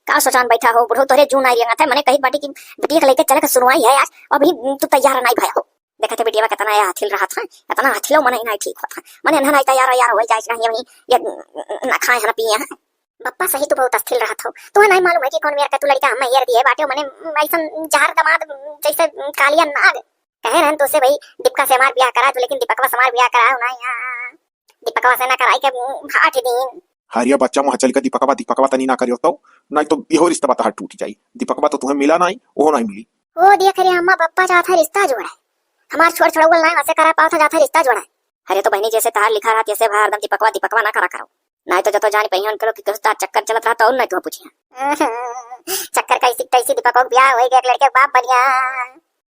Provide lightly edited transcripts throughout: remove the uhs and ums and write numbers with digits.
का सोचान बैठा हो बुढ़ो तोरे जून आई रंगा था मने कही बाटी की बिटिया लेके चले के सुनवाई है आज अभी तू तैयार नहीं भया हो देखा थे बिटिया कितना या हथिल रहा था इतना हथिलो मने नहीं ठीक होता मने ना नहीं तैयार यार हो जाए कहीं अभी ये ना खाए ना पिए बप्पा सही तो बहुत अस्थिल रहा था तो नहीं मालूम है कि कौन मेरा तू लड़का हम यार दिए बाटे मने ऐसा जहर दमाद जैसे कालिया नाग कहे रहन तो से भाई दीपका से हमार ब्याह करा तो लेकिन दीपकवा से हमार ब्याह करा ना यार दीपकवा से ना कराई के 8 दिन हरिया बच्चा मुँह चल के दीपकवा तनी ना करियो तो नहीं तो इहो रिश्ता बात टूट जाई दीपकवा तो तुम्हें मिला नहीं वो नहीं मिली ओ दिया करे अम्मा बप्पा चाहता रिश्ता जोड़ा हमार छोड़ छोड़वल नहीं वैसे करा पाओ था जाता रिश्ता जोड़ा अरे तो बहनी जैसे तार लिखा रहा जैसे भाई हरदम दीपकवा ना करा करो नहीं तो जतो जान पहियन करो कि दोस्ता चक्कर चलत रहा तो नहीं तो पूछिया चक्कर कैसी कैसी दीपक ब्याह हो गया लड़के बाप बढ़िया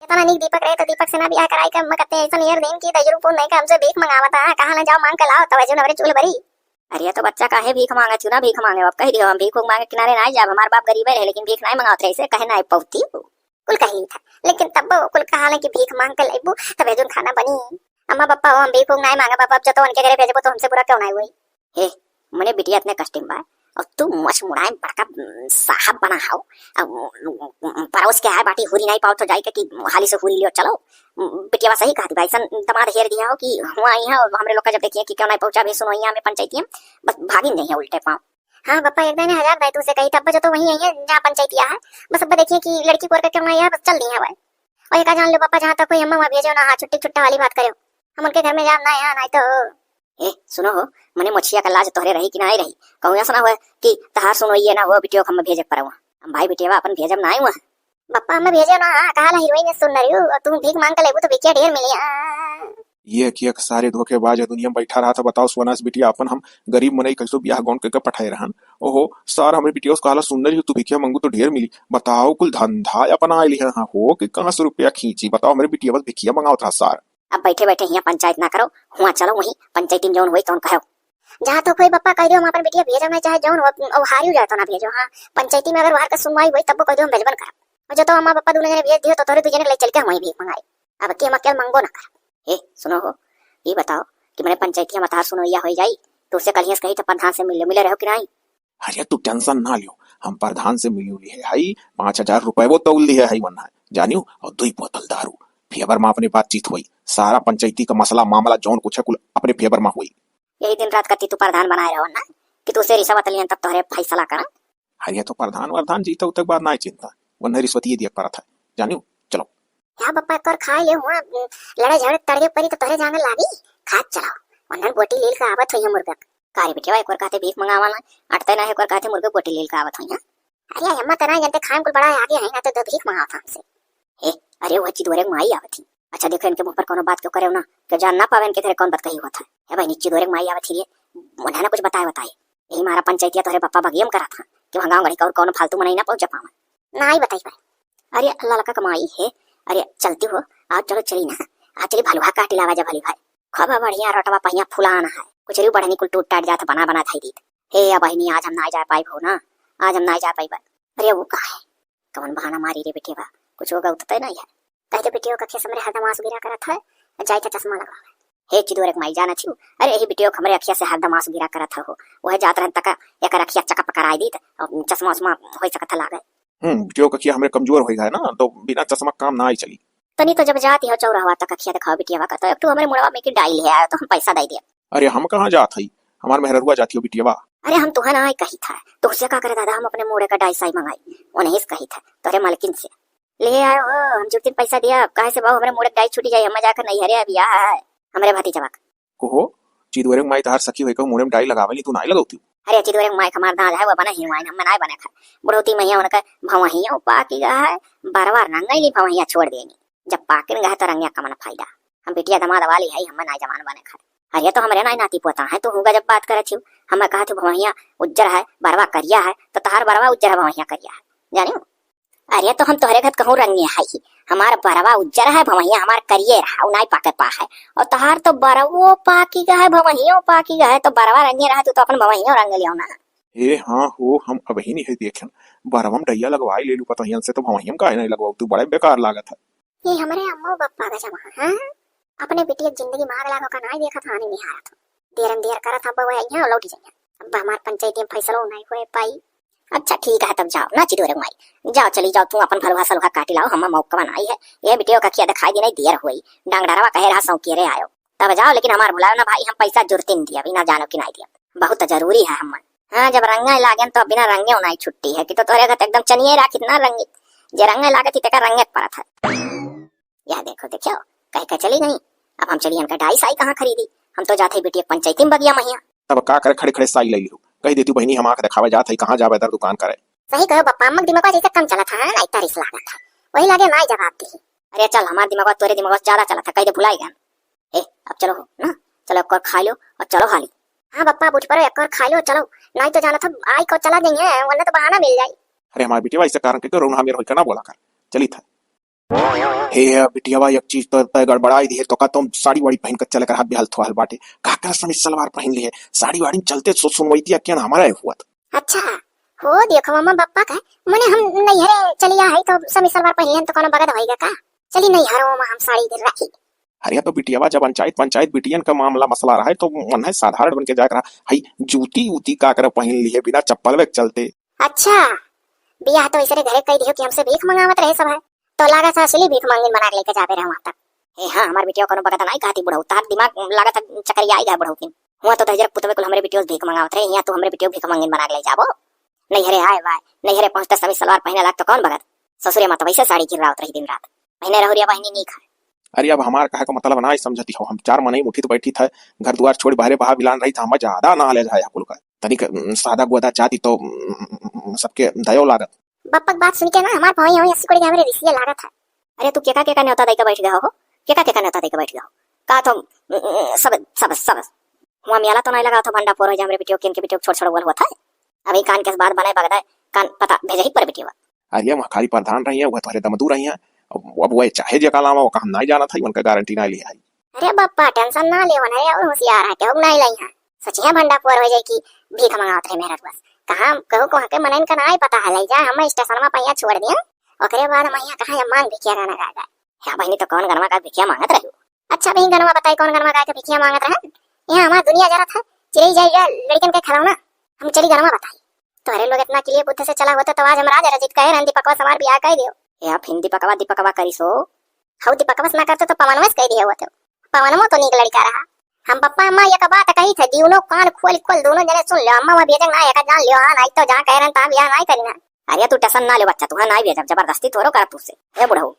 इतना नीक दीपक रहे तो दीपक से ना ब्याह कराई के हम कहते ऐसा यार दिन की तजुर्बा नहीं का हमसे भीख मंगावता है कहां ना जाओ मांग के लाओ तब नवरे चूल भरी अरे तो बच्चा काहे भीख मांगे थी ना भीख मांगे अब कह दियो हम भीख मांगे किनारे ना जाब हमार बाप गरीब है लेकिन भीख नहीं मंगावत रहे से कहे ना पौती कुल कही था लेकिन तब कुल कहा कि भीख मांग के लेबू तब जो खाना बनी अम्मा पापा हम भीख नहीं मांगा पापा जब तो उनके घरे भेजबो तो हमसे बुरा क्यों नहीं हुई हे मने बिटिया इतने कष्टिम बा और तू मछ मुड़ाए बड़का साहब बना हाउ परोस के आए बाटी हुरी नहीं पाओ तो जाई के कि हाली से हुरी लियो चलो बिटिया सही कहा भाई सन दमाद हेर दिया हो कि हुआ आई है और हमरे लोग का जब देखिए कि क्यों नहीं पहुंचा भी सुनो यहाँ में पंचायती बस भागी नहीं है उल्टे पाँव हाँ पप्पा एक दिन 1000 भाई तुझसे कही तब जो तो वही है जहाँ पंचायतिया है बस अब देखिए कि लड़की को क्यों नहीं है बस चल दी है भाई और एक जान लो पापा जहाँ तक कोई अम्मा भेजो ना हाँ छुट्टी छुट्टा वाली बात करो हम उनके घर में जाना है नहीं तो ए सुनो हो मने मछिया का लाज तोहरे रही कि नहीं रही कहूँ ऐसा ना हुआ कि तहार सुनो ये ना हो बिटियो हम भेजे पर हम भाई बिटिया अपन भेजब ना हुआ बप्पा हमें भेजो ना कहा हीरोइन सुन रही हूँ तुम भीख मांग के लेबू तो बिटिया ढेर मिली ये कि सारे धोखेबाज है दुनिया में बैठा रहा था बताओ सोना से बिटिया अपन हम गरीब मनई कैसो ब्याह गौन के पठाए रहन ओहो सार हमारे बिटिया उसका हालत सुन रही तू भिखिया मंगू तो ढेर मिली बताओ कुल धंधा अपना आयली है हाँ हो कि कहाँ से रुपया खींची बताओ हमारे बिटिया बस भिखिया मंगाओ था सार अब बैठे बैठे यहाँ पंचायत ना करो हुआ चलो वही पंचायती में जौन हुई तो कहो जहाँ तो कोई बप्पा कह दो हम अपन बिटिया भेजो मैं चाहे जौन हारी हो जाए तो ना भेजो हाँ पंचायती में अगर बाहर का सुनवाई हुई तब कह दो हम भेजबन कर और जो तो अम्मा पापा दोनों जने भेज दियो तो तोरे तुझे ले चल के हम वही भीख मंगाई अब के हम अकेले मंगो ना कर ए सुनो हो ये बताओ कि मैंने पंचायती में तार सुनो या हो जाई तो उससे कल कही तो प्रधान से मिले रहो कि नहीं अरे तू टेंशन ना लियो हम प्रधान से मिली है हाई 5000 रुपए वो तौल ली है वरना जानियो और 2 बोतल दारू फेवर में अपने बातचीत हुई सारा पंचायती का मसला मामला जौन कुछ है कुल अपने फेवर में हुई यही दिन रात करती तू प्रधान बनाए रहो ना कि तू से रिश्वत लियन तब तोहरे फैसला करा अरे तो प्रधान जीता तक बात ना चिंता वरना रिश्वत ये दिया पड़ा था जानियो चलो क्या बप्पा कर खाए ले हुआ लड़े झगड़े तड़के परी तो तोहरे जाने लागी खाद चलाओ वरना बोटी लील का आवत होई मुर्गा कारी बिटिया एक और कहते भीख मंगावाना अटते ना एक और कहते मुर्गा बोटी लील का आवत होई अरे हिम्मत ना जानते खाए कुल बड़ा आगे है ना तो भीख मंगाओ था हमसे ए अरे वो चीज दोरे माई आवत थी अच्छा देखो इनके मुंह पर कोनो बात क्यों करे ना कि जान ना पावे इनके तेरे कौन बात कही हुआ था ए भाई नीचे दोरे माई आवत थी उन्हें ना कुछ बताए यही हमारा पंचायतिया तोरे पप्पा भगियम करा था कि वहां गांव गड़ी का और कौन फालतू मनाई ना पहुंच पावा ना ही बताई भाई अरे अल्लाह लका कमाई है अरे चलती हो आज चलो चली ना आज चली भलुआ काटी लावा जा भली भाई खबा बढ़िया रटवा पहिया फुलाना है कुछ री बढ़नी कुल टूट टाट जाता बना बना थाई दी हे अब बहनी आज हम ना जा पाई हो ना आज हम ना जा पाई अरे वो कहा है कौन बहाना मारी रे बेटे बा कुछ होगा उतते नहीं है कहते बेटियों का खेस हमरे हरदम आंसू गिरा करत है जाय का चश्मा लगा हे चिदोर एक माई जाना थी अरे यही बेटियों हमरे अखिया से हरदम आंसू गिरा करत हो वह जात रहन तक एक अखिया चका पकड़ाई दी और चश्मा उस्मा होई सकत लागे बेटियों का अखिया हमरे कमजोर हो गया है ना तो बिना चश्मा काम ना आई चली तनी तो जब जाती हो चौराहा तक अखिया दिखाओ बिटिया का तो एक तो हमारे मुड़वा में की डाई ले आया तो हम पैसा दे दिया अरे हम कहाँ जात हई हमार मेहरुआ जाती हो बिटिया अरे हम तो है ना कही था तो उससे क्या करे दादा हम अपने मोड़े का डाई साई मंगाई उन्हें कही था तोरे मालकिन से ले आयो हम जो दिन पैसा दिया कहे से बाबू हमारे मोड़े डाई छूटी जाए हम जाकर नहीं हरे अभी है हमारे भतीजा को चिदोरे माई तार सखी होई को मोड़े में डाई लगावेली तू नहीं लगावती अरे चिदोरे माई हमार दादा है वो बना ही वाइन हम नहीं बने खा बुढ़ोती मैया उनका भवहिया पाकी गा है बार-बार नंगई भवहिया छोड़ देनी जब पाकिन गा तो रंगिया का मन फायदा हम बिटिया दमाद वाली है हम नहीं जमान बने खा अरे तो हमारे नाती पोता है तो होगा जब बात करे थी हमें कहा थी भवहिया उज्जर है बरवा करिया है तो तहार बरवा उज्जर है भवहिया करिया है जानियो अरे तो हम तोहरे घर कहूँ रंगे है हमारा बरवा उज्जर है भवहिया हमार करिए रहा नहीं पाके पा है और तहार तो बरवो पाकी गा है भवहियो पाकी गा है तो बरवा रंगे रहा तू तो अपन भवहियो रंग लियो ना ए हाँ हो हम अब ही नहीं देखें बरवम डैया लगवाई ले लू पता से तो भवहियम का नहीं लगवाऊ तू बड़े बेकार लागत है ये हमारे अम्मो बप्पा का जमा है अपने बेटी जिंदगी मार लागो का नहीं देखा था नहीं हारा था देर करा था बवा यहाँ लौट जाए अब हमार पंचायती में फैसला नहीं होए पाई अच्छा ठीक है, तब जाओ ना चिदोरे माई, जाओ चली जाओ, तू अपन भलवा सलवा काटी लाओ, हम मौका बनाई है ये बिटियो का किया दिखाई दी नहीं दियर हुई डांगडरवा कहे रहा सौ केरे आयो, तब जाओ, लेकिन हमार बुलाओ ना भाई, हम पैसा जुड़ती नहीं दिया, बिना जानो कि नहीं दिया, बहुत जरूरी है हम। हाँ जब रंगा लागे तो बिना रंगे होना ही छुट्टी है कि तो तोरे घर एकदम चनिए रहा कितना रंगी, जे रंगे लागे थी तेका रंगे पड़ा था। यह देखो देखियो कह के चली गई, अब हम चलिए इनका डाई साई कहाँ खरीदी, हम तो जाते बिटिया पंचायती में बगिया महिया। तब का करे खड़े खड़े साई लई लो, कही देती बहनी हम आंख दिखावे जात है कहाँ जावे इधर दुकान करे। सही कहो बप्पा, अम्मक दिमाग जैसे कम चला था ना, इतना रिस लगा था, वही लागे ना जवाब दी। अरे चल हमार दिमाग तोरे दिमाग ज्यादा चला था, कह दे भुलाई गया। ए अब चलो ना, चलो एक और खा लो और चलो हाली। हाँ बप्पा बुझ पड़ो, एक और खा लो चलो, नहीं तो जाना था आई को चला जाएंगे, वरना तो बहाना मिल जाए। अरे हमारी बिटिया इसे कारण के रोना मेरे होई ना बोला कर, चली था। हे बिटिया एक चीज तो गड़बड़ाई दी है, तो का तुम साड़ी वाड़ी पहन कर चले कर हाथ भी हल्थो हल बाटे, का कर समी सलवार पहन ली है, साड़ी वाड़ी चलते सुनवाई दिया क्या हमारा हुआ था। अच्छा हो देखो मम्मा बप्पा का मने हम नहीं हरे चलिया है तो समी सलवार पहन तो कोनो बगद होएगा का, चली नहीं हरो हम साड़ी दे रखी। अरे तो बिटिया जब पंचायत बिटियन का मामला मसला रहा है तो मन है साधारण बन के जाकर हई जूती उती का कर पहन ली है बिना चप्पल वे चलते। अच्छा बिया तो इसरे घरे कह दियो कि हमसे भीख मंगावत रहे सब है, तो लागा सा असली भीख मांगिन बना के लेके जावे रहे वहां तक। ए हां हमार बिटिया कोनो बगत नहीं कहती बुढ़ऊ, तार दिमाग लागा था चकरिया आई गया बुढ़ऊ की, हुआ तो दजर पुतवे को हमरे बिटियो भीख मंगावत रहे, यहां तो हमरे बिटियो भीख मंगिन बना के ले जाबो। नहीं हरे आए वाय नहीं हरे पहुंचते समी सलवार पहने लाग तो कौन बगत, ससुरे माता वैसे साड़ी गिरावत रही दिन रात, पहने रहुरिया बहनी नहीं खाए। अरे अब हमार कहे का मतलब ना समझती हो, हम चार मने मुठी तो बैठी था, घर द्वार छोड़ बाहरे बहा बिलान रही था, हम ज्यादा ना ले जाए कुल का तनिक सादा गोदा चाहती तो सबके दयो लागत। बप्पक बात सुन के ना हमार भौई होई अस्सी कोड़ी हमरे रिसिया लागत है। अरे तू केका न्योता देके बैठ गया हो, केका न्योता देके बैठ गया हो का तुम सब सब सब हुआ मियाला तो नहीं लगा था भंडा पोर हो हमरे बिटियो किन के बिटियो छोड़ छोड़ बोल हुआ था, अभी कान के बाद बनाए बगदा कान पता भेजे ही पर बिटियो। अरे वह खाली प्रधान रही है, वह तुम्हारे दमदू रही है, अब वह चाहे जे काला वो काम नहीं जाना था, उनका गारंटी ना लिया है। अरे बप्पा टेंशन ना ले वना और होशियार है के नहीं लई है, सच है भंडा पोर हो जाए कि भीख मंगावत रहे मेरा बस कहां कहू को के मनन का नहीं पता है, ले जा हम स्टेशन में पहिया छोड़ दिया ओकरे बाद मैया कहां मांग भिखिया गाना गागा या बहनी तो कौन गरमा का भिखिया मांगत रही। अच्छा बहन गनमा बताई कौन गरमा का भिखिया मांगत रहे, यहां हमार दुनिया जरा था चिरई जाएगा लड़कन के खिलौना, हम चली गरमा बताई तो अरे लोग इतना के लिए बुद्ध से चला होता तो आज हम राजा रजित कहे रंदी पकवा समार बियाह कह दियो या फिर दीपकवा करी सो हौ दीपकवा ना करते तो पवनवस कह दिया होते, पवनमो तो नीक लड़का रहा। हम पप्पा अम्मा ये बात कही थे दिउनो कान खोल खोल दोनों जने सुन लो, अम्मा भेजंग ना एक जान लियो, हां नहीं तो जहां कह रहे ता बियाह नहीं करना। अरे तू टेंशन ना ले बच्चा, तू नहीं भेजब जबरदस्ती तोरो कर तुझसे ए बुढ़ऊ,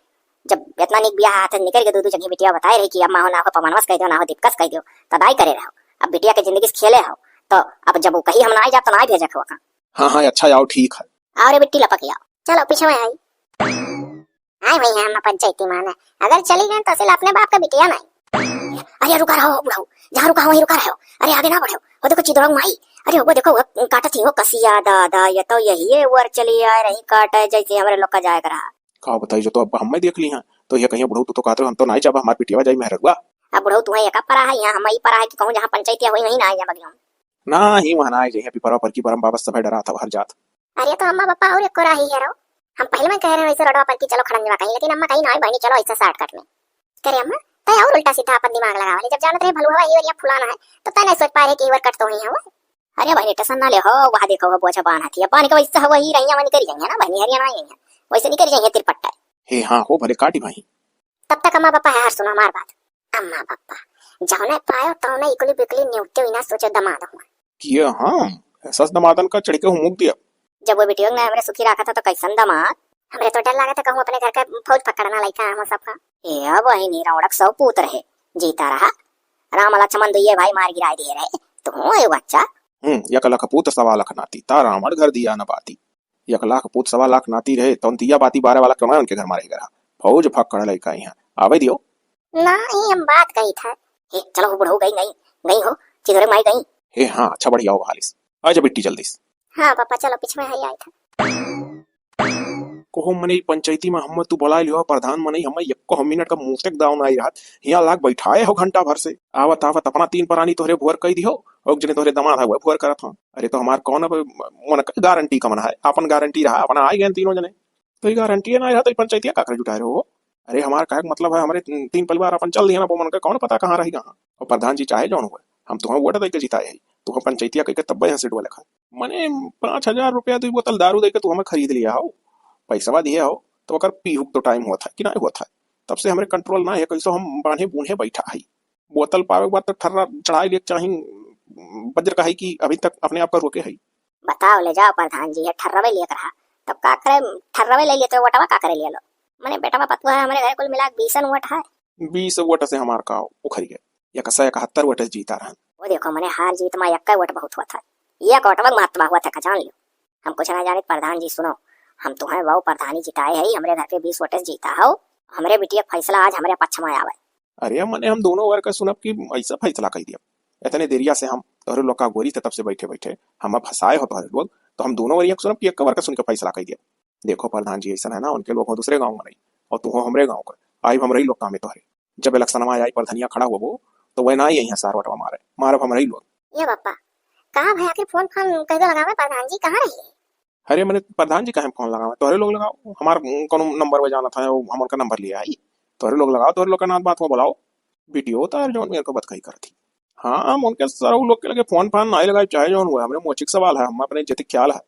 जब इतना निक बियाह हाथ निकल के दो जगह बिटिया बताए रही कि अम्मा हो ना हो पवनवस कह दो ना हो दीपकस कह दो तदाई करे रहो, अब बिटिया के जिंदगी से खेले हो तो अब जब वो कही हम ना जा तो ना भेजे खो का। हां हां अच्छा जाओ ठीक है, और बिट्टी लपक आओ चलो पीछे में आई आई भैया हम पंचायती माने अगर चली गए तो सिर्फ अपने बाप का बिटिया नहीं। अरे रुका रहो बुढ़ऊ, जहां रुका वहीं रुका रहो, अरे आगे ना बढ़ो, वो देखो चिदोरा माई, अरे वो देखो काटा थी वो कसिया दादा, ये तो यही है वर चली आ रही काटा जैसे हमारे लोग का जाएगा रहा। का बताई जो तो अब हम देख ली हां तो ये कहीं बुढ़ऊ तो कहते हम तो नहीं जाब हमार बिटिया जाई मेहरगवा। अब बुढ़ऊ तू है एक परा है यहां हम ही परा है कि कहूं जहां पंचायती हुई वहीं ना आ जा बगियो ना ही वहां ना जाई पिपरा पर की परम बाबा सब डरा था हर जात। अरे तो अम्मा पापा और एक को रही है रो, हम पहले में कह रहे हैं वैसे रोडवा पर की चलो खड़ंजवा कहीं, लेकिन अम्मा कहीं ना बहनी चलो ऐसे शॉर्टकट में करे अम्मा तय और उल्टा सीधा अपन दिमाग लगा वाले, जब जानत रहे भलुआ ही और ये फुलाना है तो तय नहीं सोच पा रहे कि वर कट तो ही है वो। अरे बहनी टेंशन ना ले हो, वहां देखो वो बोझा बांध हाथी पानी का वैसे वही रहिया वनी करी जाएंगे ना बहनी हरियाणा आई है वैसे नहीं करी जाएंगे तिरपट्टा। हे हां हो भले काटी भाई, तब तक अम्मा पापा है सुनो हमार बात, अम्मा पापा जाओ ना पायो तो ना इकली बिकली न्यूते ना सोचे दमाद हुआ किया हां ऐसा दमादन का चढ़ के मुक दिया। जब वो बेटियों ने हमरे सुखी रखा था तो कैसन दमाद, हमरे तो डर लगा था कहूं अपने घर का फौज पकड़ना लाइका हम सबका। ए अब वही नीरा उड़क सौ पूत रहे जीता रहा, राम लक्ष्मण दुइये भाई मार गिरा दिए रहे तो ए बच्चा। एक लाख पूत सवा लाख नाती ता रावण घर दिया न बाती, एक लाख पूत सवा लाख नाती रहे तो दिया बाती 12 वाला कमाए उनके घर मारे गरा फौज पकड़ लइका यहां आवे दियो ना ही हम बात कही था। ए चलो बुढ़ऊ गई नहीं गई हो चिदरे माई गई। हे हां अच्छा बढ़िया हो हालिस आजा बिट्टी जल्दी से। हां पापा चलो पीछे में आई था को मने पंचायती में हम तू बोला लियो प्रधान मने हम 1 मिनट का मुंह तक दाउन आई रात यहां लाग बैठाए हो घंटा भर से आवत आवत अपना 3 प्राणी तोहरे भुवर कह दियो और जने तोहरे दमाद है वो भुवर करत हूं। अरे तो हमार कौन मन गारंटी का मन है अपन गारंटी रहा अपना आई गए तीनों जने तो ये गारंटी ना रहा तो पंचायतिया का कर जुटाए रहो। अरे हमार का मतलब है हमारे 3 परिवार अपन चल दिया ना मन का कौन पता कहां रहेगा और प्रधान जी चाहे जौन हुए हम तो वोट दे के जिताए है तो हम पंचायतिया कह के तब यहां से डोले खा मने 5,000 रुपया तो बोतल दारू दे के तू हमें खरीद लिया हो, पैसा दिए हो तो अगर पीहुक तो टाइम हुआ था कि नहीं हुआ था। तब से हमारे कंट्रोल ना है, कैसे हम बांधे बूढ़े बैठा है। बोतल पावे के बाद तो ठर्रा चढ़ाई ले चाही वज्र का है कि अभी तक अपने आप का रोके है। बताओ ले जाओ प्रधान जी, है ठर्रवे लिए रहा तब का करे, ठर्रवे ले लिए तो वटवा का करे लिया लो। मैंने बेटा पतुआ है हमारे घर कुल मिला 20 वट है। 20 वोट से हमार का उखड़ गया, 171 वोट जीता रहा। वो देखो मैंने हार जीत में 1 वोट बहुत हुआ था, ये वोटवा महत्व हुआ था का जान लियो। हम कुछ ना जाने प्रधान जी सुनो, हम तुम्हें वो प्रधानी जिताए है, हमरे घर पे 20 वोट जीता हो, हमरे बिटिया फैसला आज हमारे पक्ष में आवे। अरे मने हम दोनों वर्ग का सुनब कि ऐसा फैसला कर दिया इतने देरिया से हम तोहरे लोग का गोरी थे, तब से बैठे बैठे हम फंसाए हो तोहरे लोग, तो हम दोनों वरिया सुनब कि एक वर्ग का सुन के फैसला कर दिया। देखो प्रधान जी ऐसा है ना, उनके लोग हो दूसरे गाँव में नहीं और तू हो हमरे गाँव का, आई हम रही लोग काम में तोहरे। जब इलेक्शन में आई प्रधानिया खड़ा हुआ वो तो वह ना ही यहाँ सार वटवा मारे मारब हम रही लोग। ये पापा कहाँ भैया के फोन कैसे लगावे, प्रधान जी कहाँ रही? अरे मैंने प्रधान जी कहे फोन लगावे, तोहरे लोग लगाओ, हमार कौन नंबर वो जाना था, हम उनका नंबर लिया आई, तोहरे लोग लगाओ, तोहरे लोग का नाथ बात को बुलाओ। वीडियो तार जो मेरे को बत कही कर थी। हाँ हम उनके सारा लोग के लगे फोन फान नहीं लगाए, चाहे जो हुआ हमने मोचिक सवाल है, हम अपने जतिक ख्याल है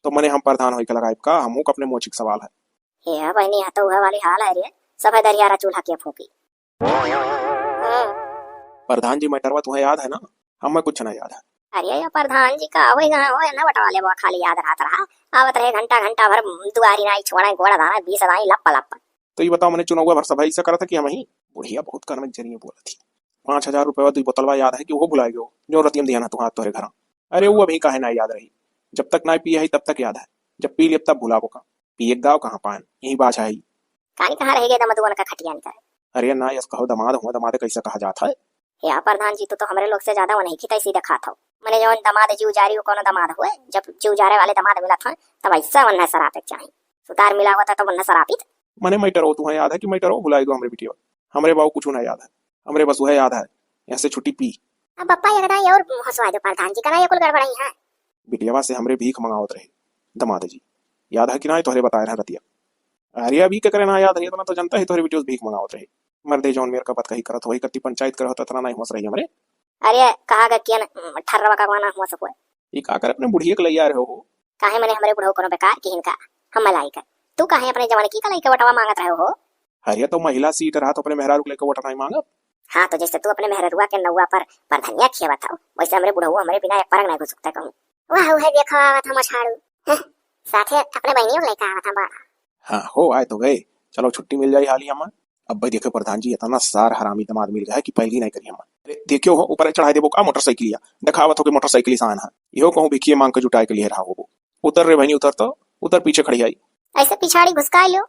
तो मैंने हम प्रधान होकर लगाए का, हम अपने मोचिक सवाल है। ये बहनी है तो वह वाली हाल है रे, सब है दरियारा चूल्हा के फूकी। प्रधान जी मैटरवा तुम्हें याद है ना, हमें कुछ ना याद है। अरे ये प्रधान जी का होई गए हो ना बटवा ले, वो खाली याद रहा आवत रहे घंटा घंटा भर दुआरी नाई छोड़ा घोड़ा दाना 20 दाई लप लप। तो ये बताओ मैंने चुनाव भर सभा ऐसा करा था कि हम ही बुढ़िया बहुत कर्म जरिए बोला थी। 5,000 रुपये तो बोतलवा याद है कि वो भुला गयो जो रतियम दिया ना तुम्हारा तोहरे घर। अरे वो अभी काहे ना याद रही, जब तक ना पिए है तब तक याद है, जब पी लिया तब भुलाबो का। पिए गाँव कहाँ पान यही बात है। कहानी कहाँ रहेगी दमदुआन का खटिया निकल। अरे ना यस कहो दमाद हुआ, दमाद कैसे कहा जाता है। या प्रधान जी तो हमारे लोग से ज्यादा वो नहीं खीता सीधे खाता हो। मैंने जो दमाद जीव जारी हो कोनो दमाद हुए, जब जीव जारे वाले दमाद मिला था तब ऐसा वन्ना सरापे चाहिए, सुतार मिला हुआ था तो वन्ना सरापित। मैंने मैटरो तुम्हें याद है कि मैटरो भुलाई दो हमारे बिटिया, हमारे बाबू कुछ ना याद है, हमारे बस वह याद है यहाँ से छुट्टी पी। अब पप्पा ये बताइए और हंसवा दो प्रधान जी का, ये कुल गड़बड़ाई है। बिटियावा से हमरे भीख मंगावत रहे दमाद जी, याद है कि ना तोहरे बताए रहे रतिया। अरे अभी के करे ना याद रही तो ना तो जनता ही तोहरे बिटिया भीख मंगावत रहे। मर्दे जौन मेरे का पत कही करत वही कत्ती पंचायत करत तना नहीं हंस रही हमरे। अरे कहा गा किया ठर्रवा का गाना हुआ सब ये का कर अपने बुढ़िया के लैया रहे हो। काहे मैंने हमरे बुढ़ऊ कोनो बेकार की हिनका हम लाई कर, तू काहे अपने जवान की का लइके वटवा मांगत रहे हो। अरे तो महिला सीट रहा तो अपने मेहरारू लेकर वोट नहीं मांगब। हाँ तो जैसे तू अपने मेहरुआ के नौवा पर धनिया खिया बताओ, वैसे हमरे बुढ़ऊ हमरे बिना एक परग नहीं घुस सकता कहूं। वाह है देखो आवत हम छाड़ू साथे अपने बहनियों को लेकर आवत हम बड़ा। हाँ हो आए तो गए, चलो छुट्टी मिल जाई हाली हमार। अब भाई देखो प्रधान जी इतना सार हरामी दमाद मिल गया है कि पहली नहीं करी हमार। देखियो हो ऊपर चढ़ाई देबो का मोटरसाइकिल दिखावत हो कि मोटरसाइकिल सान है, इहो कहूं भिखिए मांग के जुटाए के लिए रहा हो। उतर रे बहनी उतर, तो उतर पीछे खड़ी आई ऐसे पिछाड़ी घुसका लो।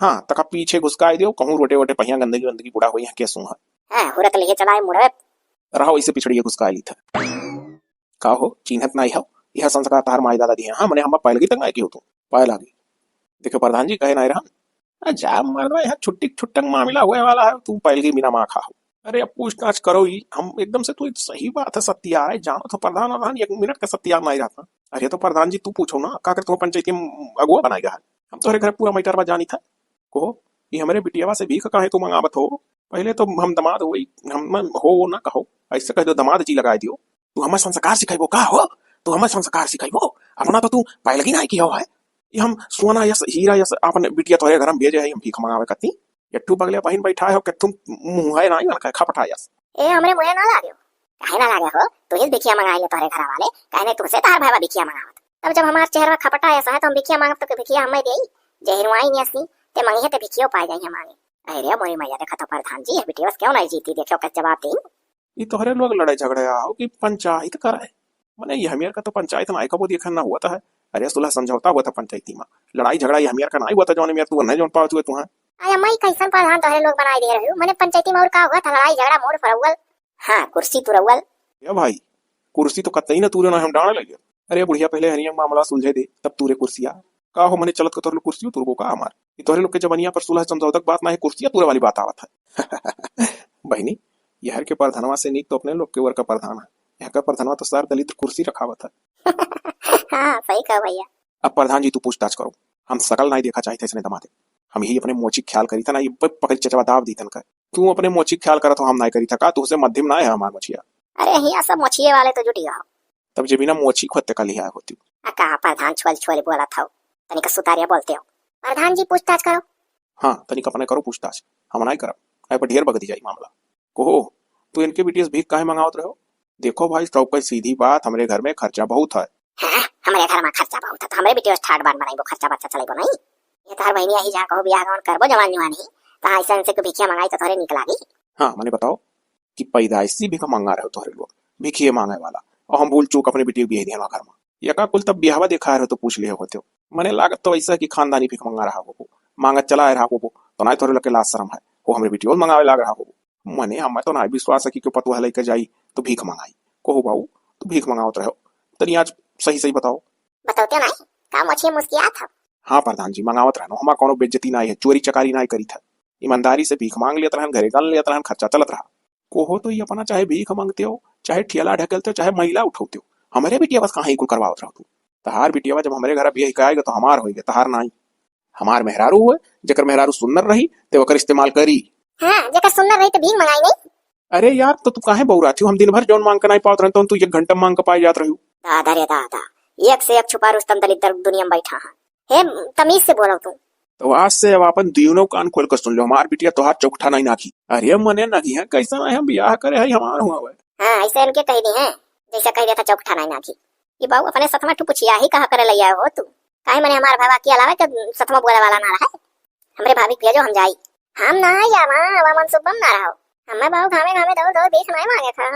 हाँ तका पीछे घुसका दियो, कहूं रोटे वोटे पहिया गंदगी गंदगी बुढ़ा हुई है कैसू है। हां हुरत लिए चढ़ाए मुड़े रहो इसे पिछड़िए घुसका ली था का हो चिन्हत नहीं हो, यह संस्कार तार माई दादा दिए। हाँ मैंने हम पहले तक नहीं की हो तुम पाए लागी। देखो प्रधान जी कहे नहीं रहा जा मरवा यहाँ छुट्टी छुट्टन मामला हुए वाला है, तू पहले की बिना माँ खा हो। अरे अब पूछताछ करो ही हम एकदम से, तू सही बात है सत्यार है जानो तो प्रधान प्रधान 1 मिनट का सत्यार नहीं रहता। अरे तो प्रधान जी तू पूछो ना का कर तुम पंचायती अगुआ बनाएगा, हम तो घर पूरा मैटरवा जानी था को ये हमारे बिटियावा से भीख काहे तू मंगावत हो। पहले तो हम दमाद हुई हम हो ना कहो, ऐसे कह दो दमाद जी लगाई दियो। तू हमें संस्कार सिखाइबो का हो, तू हमें संस्कार सिखाइबो अपना तो तू पहले की नहीं किया है। ये हम सोना यस हीरा यस आपने बिटिया तोरे घर में भेजे है, हम भीख मंगावे कती यट्टू बगले बहन बैठा है कि तुम मुंह है ना लड़का खपटा यस ए हमरे मुंह ना लाग्यो काहे ना लागे हो, तू ही बिखिया मंगाई ले तोरे घर वाले काहे नहीं तुमसे तार भाईवा बिखिया मंगावत। तब जब हमार चेहरा खपटा ऐसा है तो हम बिखिया मांगत तो बिखिया हमें देई जहरवाई नेसनी ते मंगी है ते बिखियो पाई जाई हमारे। अरे मोरी मैया देखा तो प्रधान जी ये बिटिया क्यों नहीं जीती, देखो कैसे जवाब दी। ये तोहरे लोग लड़ाई झगड़े आओ कि पंचायत कराए, मैंने ये हमीर का तो पंचायत में कबो देखा ना हुआ था। अरे सुलह समझौता हुआ था पंचायती में, लड़ाई झगड़ा ये हमीर का नहीं हुआ था जौन मेर तू नहीं जौन पावत हुए तू है। आया मई कैसन प्रधान तोहरे लोग बनाई दे रहे हो, मैंने पंचायती में और का हुआ था लड़ाई झगड़ा मोड़ फरवल। हां कुर्सी तुरवल या भाई कुर्सी तो कतई ना तूरे ना हम डाणे लगे। अरे बुढ़िया पहले हरियम मामला सुलझे दे तब तूरे कुर्सिया का हो, मैंने चलत को तोरे कुर्सी तुरबो का हमार ये तोहरे लोग के जबनिया पर सुलह समझौता बात ना है, कुर्सिया तुरे वाली बात आवत है। बहनी यहर के प्रधानवा से नीक तो अपने लोग के वर का प्रधान है, यहाँ का प्रधानवा तो सार दलित कुर्सी रखावत है। हाँ सही कहा भैया। अब प्रधान जी तू पूछताछ करो, हम सकल नहीं देखा चाहते इसने दमादे, हम यही अपने मोची ख्याल करी था ना, ये पकड़ चचवा दाव दी तन का तू अपने मोची ख्याल करा तो हम नहीं करी था का, तू से मध्यम ना है हमार मछिया। अरे यहाँ सब मछिए वाले तो जुटी हो। तब जे बिना मोची खोते का लिया होती। कहा प्रधान छोल छोल बोला था तनिक सुतारिया बोलते हो। प्रधान जी पूछताछ करो। हाँ तनिक अपने करो पूछताछ, हम नहीं करब। आई पर ढेर बगदी जाई मामला। कोहो तू इनके बीटीएस भीख काहे मंगावत रहो? देखो भाई सबका सीधी बात, हमरे घर में खर्चा बहुत है। हाँ, हमारे घर में खर्चा बहुत है तो हमरे बेटी ठाट बाट बनाई खर्चा बच्चा चलेगो नहीं। ये तार बहनी आई जा कहो बियाह गाउन करबो जवान जवानी तो ऐसा इनसे को भिखिया मंगाई तो थोड़े निकलागी। हाँ मैंने बताओ कि पैदाइशी भीख मंगा रहे हो तोहरे लोग, भिखिए मांगे वाला, और हम भूल चूक अपने बेटी को बिहे दिया घर में। ये का कुल तब बिहावा देखा रहे हो तो पूछ लिए होते हो। मैंने लागत तो ऐसा कि खानदानी भीख मंगा रहा हो, मांगत चला रहा हो तो ना थोड़े लगे लाज शर्म है वो हमरे बेटी मंगावे लाग रहा हो। मने हमें तो ना विश्वास है कि पतुआ लेकर जाई तो भीख मंगाई। कोहो बाबू तो भीख मंगावत रहो तनी आज सही सही बताओ। बताओ नहीं काम अच्छी मुस्कियात था। हाँ प्रधान जी मंगावत रहनो, हमारा कोनो बेइज्जती नहीं है, चोरी चकारी नहीं करी था, ईमानदारी से भीख मांग लेते रहन, घरे गल लेते रहन, खर्चा चलत रहा। कोहो तो ये अपना चाहे भीख मांगते हो, चाहे ठेला ढकेलते हो, चाहे महिला उठाते हो, हमारे बिटिया बस कहाँ कुल करवावत रहो तू। तहार बिटिया जब हमारे घर बिया आएगा तो हमार होएगा, तहार नहीं। हमार मेहरारू हुए जकर मेहरारू सुंदर रही ते वकर इस्तेमाल करी। हाँ जकर सुंदर रही तो भीख मंगाई नहीं। अरे यार तो तू काहे बहुरा थी? हम दिन भर जौन मांग के नहीं पावत रहते तू 1 घंटा मांग के पाई जात रही। दादा रे दादा एक से एक छुपा रुस्तम दलित दुनिया में बैठा है। हे तमीज से बोलो तू। तो आज से अब अपन दिनों कान खोल कर सुन लो, हमार बिटिया तोहार चौकठा नहीं नाखी। अरे मने नाखी है कैसा है, हम बियाह करे है हमार हुआ है। हाँ ऐसे इनके कह दी है जैसे कह देता चौकठा नहीं नाखी। ये बाबू अपने सतमा टू पूछिया ही कहा करे लिया हो तू? काहे मने हमार भावा के अलावा के सतमा बोले वाला ना रहा। हमरे भाभी के जो हम जाई हम ना जावा वा मनसुबम ना रहो। हमें बाबू घामे घामे दो दो भीख नहीं मांगे था।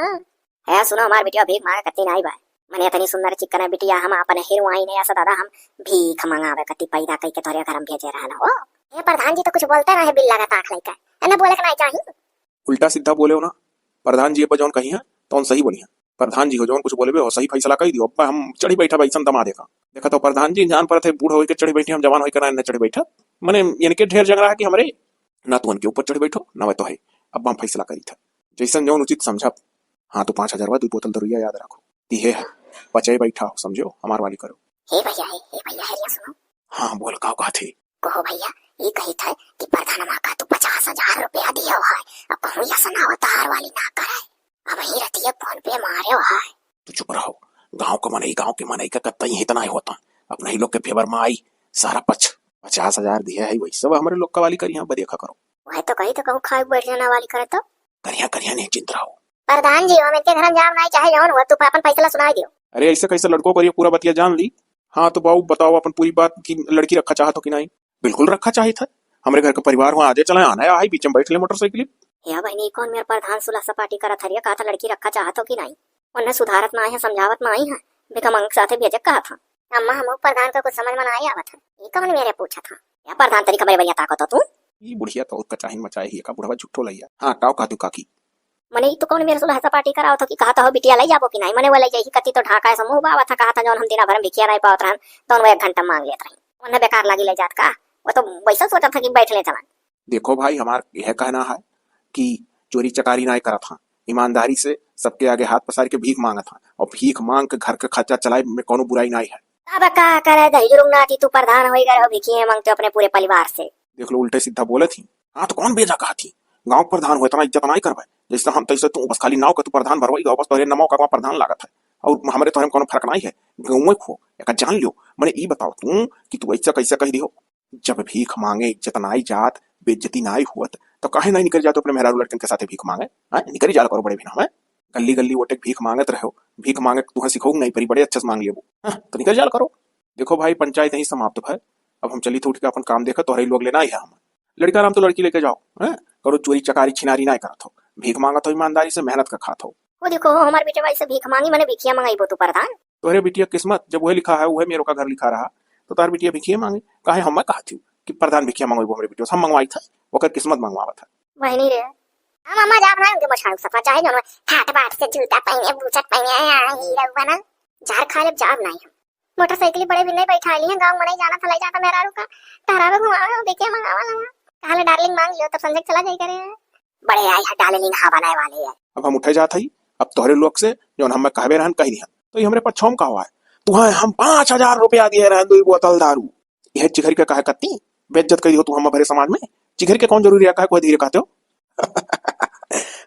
है सुनो हमार बिटिया भीख मांगे कती नहीं बा। मने इतनी सुंदर चिकन बिटिया हम अपने हिरवाई ने ऐसा दादा हम भीख मंगावे कती पैदा कई के तोरे घर हम भेजे रहना हो। ये प्रधान जी तो कुछ बोलता रहे बिल्ला का ताक लेकर एने बोले का नहीं चाहिए। उल्टा सीधा बोले हो ना प्रधान जी पर जौन कही है तो सही बोली है। प्रधान जी हो जौन कुछ बोले हो सही फैसला कही दियो। अब हम चढ़ी बैठा बैसन दमा देखा देखा तो प्रधान जी जान पर थे बूढ़ होकर चढ़ी बैठे, हम जवान होकर न चढ़ी बैठा। मैंने इनके ढेर जगह है कि हमरे ना तो उनके ऊपर चढ़ी बैठो ना वह तो है। अब हम फैसला करी था जैसन जौन उचित समझा। हाँ तो 5000 2 बोतल दरुया याद रखो दिहे बचे बैठा हो समझो हमार वाली करो। हे भैया है सुनो। हाँ बोल का कहा थे कहो भैया ये कही था कि प्रधान माँ का तो 50,000 रुपया दिया हुआ है। अब कहूँ या सनावत हार वाली ना करे अब ही रहती है फोन पे मारे हुआ है। तो चुप रहो, गाँव को मनई गाँव के मनई का कत्ता ही इतना ही होता। अपने ही लोग के फेवर में आई सारा 50,000 दिया है वही सब हमारे लोग का वाली करी देखा करो। वह तो कही तो कहूँ खाए बैठ जाना वाली करे तो करिया नहीं चिंता रहो। प्रधान जी हम इनके घर में जाम नहीं चाहे जौन हुआ तू अपन फैसला सुना दियो। अरे ऐसे कैसे लड़कों को ये पूरा बतिया जान ली। हाँ तो बाबू बताओ अपन पूरी बात की लड़की रखा चाहत हो कि नहीं? बिल्कुल रखा चाहिए था। हमारे घर का परिवार वहाँ आजे चला आना है बीच में बैठ ले मोटरसाइकिल। या बहनी कौन मेरे प्रधान सुलह सपाटी करा था कहा था लड़की रखा चाहत हो कि नहीं? उन्हें सुधारत ना है समझावत ना ही है बेकमंग साथे भेजे कहा था। अम्मा हम प्रधान का कुछ समझ में नहीं आवत है। ये कौन मेरे पूछा था या प्रधान तरीका बड़े भैया ताकत हो तू? ये बुढ़िया तो उसका चाहिन मचाए ही का बुढ़वा झुट्ठो लइया। हाँ टाव का तू काकी मने तो कौन मेरे सुलह सपाटी कराओ था कि कहा था हो बिटिया ले जाबो कि नहीं? मने वो ले जाई कति तो ढाका है समूह बावा था कहा था जौन हम दिन भर में भिखिया नहीं पावत रहन तो वो 1 घंटा मांग लेत रही। उन्हें बेकार लगी ले जात का वो तो वैसा सोचा था कि बैठ ले चला। देखो भाई हमार यह कहना है कि चोरी चकारी नहीं करा था, ईमानदारी से सबके आगे हाथ पसार के भीख मांगा था और भीख मांग के घर का खर्चा चलाए में कोनो बुराई नहीं है। अब का करे दहिजुरुम नाती तू प्रधान होई गए हो भिखिए मांगते अपने पूरे परिवार से। देख लो उल्टे सीधा बोले थी। हाँ तो कौन बेजा कहा थी गांव प्रधान हुए इतना इज्जत नहीं करवाए जैसे हम तैसे तू बस खाली नाव का तू प्रधान भरवाई बस तोरे नमो का प्रधान लागत है और हमारे तोरे में कोनो फर्क नहीं है। गाँव खो एक जान लियो। मैंने ये बताओ तू कि तू ऐसा कैसे कह दियो जब भीख मांगे इज्जत नहीं जात बेइज्जती नहीं हुआ तो काहे नहीं निकल जाते अपने मेहरारू लड़कन के साथ भीख मांगे? निकल जाला करो बड़े बिना में गली गली वोटे भीख मांगत रहो। भीख मांगे तुम्हें सिखाऊंगा नहीं परी बड़े अच्छे से मांग लियो तो निकल जाला करो। देखो भाई पंचायत यही समाप्त है। अब हम चली तो उठ के अपन काम देखा तो लोग लेना ही है। हम लड़का नाम तो लड़की लेके जाओ करो चोरी चकारी छिनारी नहीं करत हो भीख मांगा तो ईमानदारी से मेहनत का खात हो। वो देखो हमारे बेटे भाई से भीख मांगी मैंने भिखिया मंगाई वो तू प्रधान। तोहरे बिटिया किस्मत जब वह लिखा है वह मेरे का घर लिखा रहा तो तार बिटिया भिखिया मांगे काहे हम कहा थी कि प्रधान भिखिया मंगवाई वो हमारे बिटिया हम मंगवाई था वो किस्मत मंगवावा था। वही नहीं रे हम अम्मा जा बनाए उनके मछाड़ू सफा चाहे जो ठाट बाट से जूता पहने बूचट पहने हीरा बना जार खा ले जाब नहीं हम मोटरसाइकिल बड़े भी नहीं बैठा ली है गांव में नहीं जाना था ले जाता मेहरारू का तारावे घुमावे देखिए मंगावा लगा काले डार्लिंग मांग लियो तब संजय चला जाई करे बड़े आई है डार्लिंग हा बनाए वाले है। अब हम उठे जात हई अब तोहरे लोग से जो हम कहबे रहन कह दिहन तो ये हमरे पर छौम का हुआ है तुहा हम 5,000 रुपया दिए रहन 2 बोतल दारू यह चिघर के कहे कत्ती बेइज्जत कर दियो तू हम भरे समाज में। चिघर के कौन जरूरी है कहे कोई धीरे कहते हो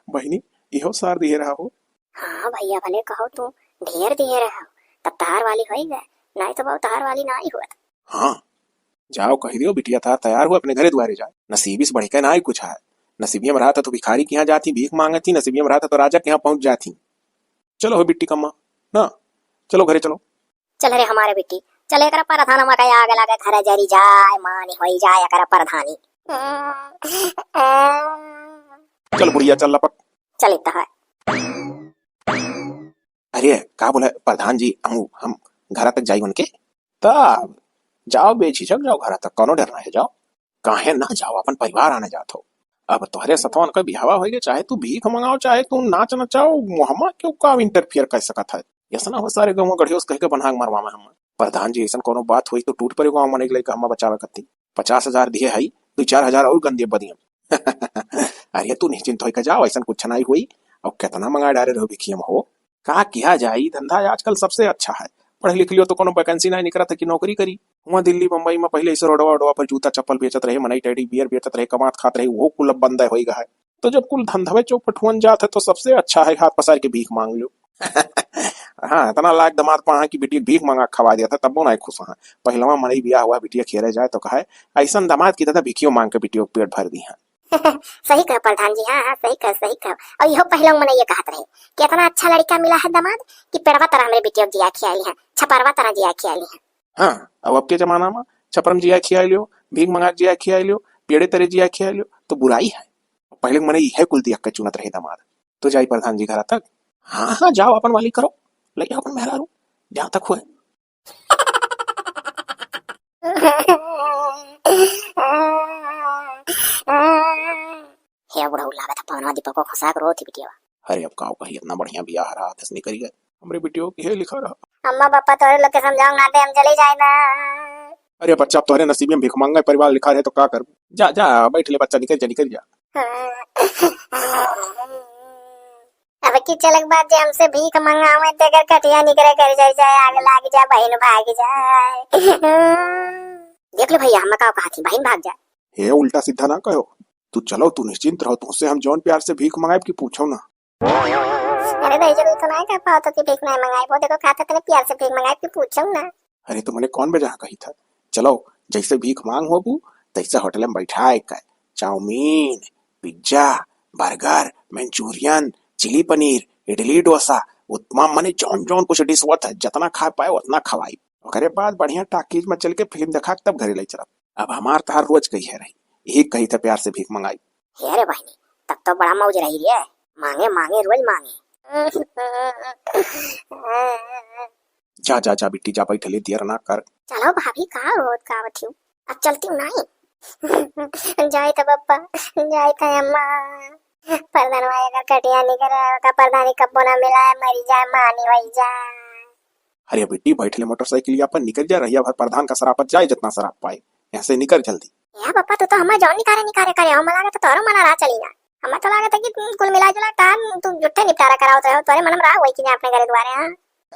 बहनी इहो सार दिए रहा हो। हाँ भैया भले कहो तू ढेर दिए रहा तब तहार वाली होई गए, नहीं तो बहुत तहार वाली ना ही हुआ। हाँ जाओ कह दियो बिटिया था तैयार हो अपने घरे द्वारे जाए। नसीबी से बढ़ के ना ही कुछ है। नसीबिया में रहा था तो भिखारी के यहाँ जाती भीख मांगती, नसीबिया में रहा था तो राजा के यहाँ पहुंच जाती। चलो हो बिट्टी कम्मा ना, चलो घरे चलो। चल रे हमारे बेटी, चले कर परधान में कहीं आगे लागे घर जरी जाए मानी होई जाए कर परधानी। चल बुढ़िया चल लपक। चल इतना है। अरे का बोले प्रधान जी, हम घर तक जाई उनके तब जाओ बेझिझक जाओ घर तक, कोनो डर ना है, जाओ काहे ना जाओ, अपन परिवार आने जात हो। अब तोहरे सतवन का बिहावा होइगे, चाहे तू भीख मंगाओ चाहे तू नाच नचाओ, मोहम्मद क्यों का इंटरफियर कर सकत है। ऐसा हो सारे गाँव गढ़ियों कह के बनांग मरवा में हम प्रधान जी ऐसा कोनो बात हुई तो टूट पड़े गाँव मने के हम बचावे करती। 50,000 दिए है, 2-4,000 और गंदे बदियम। अरे तू निश्चिंत होकर जाओ, ऐसा कुछ नहीं हुई। और कितना मंगा डाले रहो भिखियम हो, का किया जाए, धंधा आजकल सबसे अच्छा है। पढ़ लिख लियो तो कोनो वैकेंसी नहीं निकला था कि नौकरी करी। वहाँ दिल्ली बम्बई में पहले ऐसे रोडवा रोडवा पर जूता चप्पल बेचत रहे, मनई टेडी बियर बेचत रहे, कमात खात रहे, वो कुल अब बंद हो गया है। तो जब कुल धंधवे चौपटुअन जात है तो सबसे अच्छा है हाथ पसार के भीख मांग लो। हाँ इतना लायक दमाद पा कि बिटिया भीख मांगा खवा दिया था, तब वो नहीं खुश है। पहलवा मनई बिया हुआ बिटिया खेरे जाए तो कहा ऐसा दमाद की तरह भिखियो मांग के बिटिया पेट भर दी है। सही कह प्रधान जी, हाँ हाँ सही कह। और यहो पहले मैंने ये कहत रहे कि इतना अच्छा लड़का मिला है दमाद कि पेड़वा तरह मेरे बेटियों जिया खियाली है, छपरवा तरह जिया खियाली है। हाँ अब के जमाना में छपरम जिया खिया लियो, भीख मंगा जिया खिया लियो, पेड़े तरह जिया खिया लियो तो बुराई है। पहले मैंने यह कुल दिया के चुनत रहे दमाद। तो जाई प्रधान जी घर तक। हाँ हाँ जाओ अपन वाली करो, ले जाओ अपन मेहरारू जहाँ तक हुए। हे बुढ़ऊ लागत पवनवा दीपक को खसा कर रोती बिटिया। अरे अब काओ कही इतना बढ़िया बियाह रहा दस नहीं करी गए हमरे बिटियों की लिखा रहा। अम्मा पापा तोरे लोग के समझाओ ना दे, हम चले जाए ना। अरे बच्चा तोहरे नसीब में भीख मांगा परिवार लिखा रहे तो का कर। जा जा बैठ ले बच्चा, निकल जा। अब की चलक बात जे हमसे भीख मंगावे ते कर कटिया निकरे कर जाए आग लाग जा बहन भाग जाए। देख लो भैया हम का कहा थी बहन भाग जाए। हे उल्टा सीधा ना कहो, तू चलो तू निश्चिंत रहो, तुझसे हम जौन प्यार से भीख मंगाए की पूछो ना। अरे भाई जरूर तो नहीं कर पाओ तो भीख नहीं मंगाई, वो देखो कहते तेरे प्यार से भीख मंगाई की पूछो ना। अरे तो मैंने कौन बजा कही था। चलो जैसे भीख मांग होगू तैसे होटल में बैठाए कर chowmein pizza burger Manchurian chilli paneer idli dosa उत्तमा मने जौन जौन कुछ डिश हुआ था जितना खा पाए उतना खवाई। ओकरे बाद बढ़िया टाकीज में चल के फिल्म देखा तब घरे ले चला। अब हमार तार रोज कही है रही, यही कही था प्यार से भीख मंगाई। अरे बहनी तब तो बड़ा मौज रही है, मांगे मांगे रोज मांगे। जा जा जा बिट्टी जा बैठले देर ना कर। चलो भाभी का रोज का बथियो, अब चलती हूँ नहीं। जाए तो पप्पा जाए तो अम्मा, परदान वाया कर कटिया निकल का परदानी कब्बो ना मिला है, मरी जाए मानी वही जाए। अरे बिट्टी बैठले मोटरसाइकिल पर निकल जा, रहिया भर प्रधान का शराबत जाए जितना शराब पाए, ऐसे निकल जल्दी। या पापा तो हमें जौन निकारे करे हम लागे तो तोरो मना रहा चली ना। हमें तो लागे कि कुल मिला जुला काम तू जुट्ठे निपटारा कराओ तो तोरे मनम रहा वही कि अपने घरे द्वारे।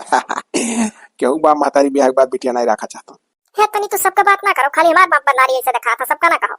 हां क्यों बा महतारी ब्याह के बाद बिटिया नहीं रखा चाहता है तनी तू सबका बात ना करो, खाली हमार बाप बना रही ऐसे दिखा था सबका ना कहो।